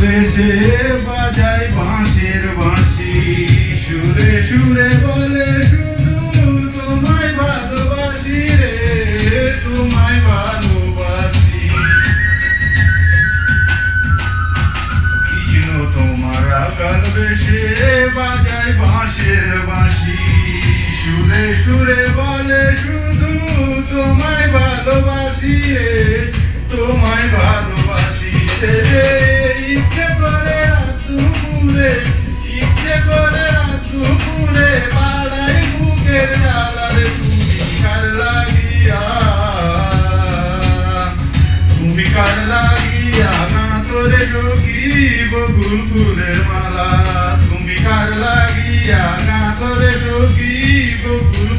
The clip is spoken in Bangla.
বেশে বাজায় বাঁশের বাঁশি, সুরে সুরে বলে শুধু তোমায় ভালোবাসি রে, তোমায় ভালোবাসি। কৃষ্ণ তোমার আকাল বেশে বাজায় বাঁশের বাঁশি, সুরে সুরে বলে শুধু তোমায় ভালোবাসি রে, তোমায় ভালোবাসি রে। ইচ্ছে করে রাতুপুরে, ইচ্ছে করে রাতুপুরে বাড়াই বুকের জ্বালারে, তুমি কার লাগিয়া, তুমি কার লাগিয়া না তোরে সখী বকুল ফুলের মালা, তুমি কার লাগিয়া না তোরে সখী বকুল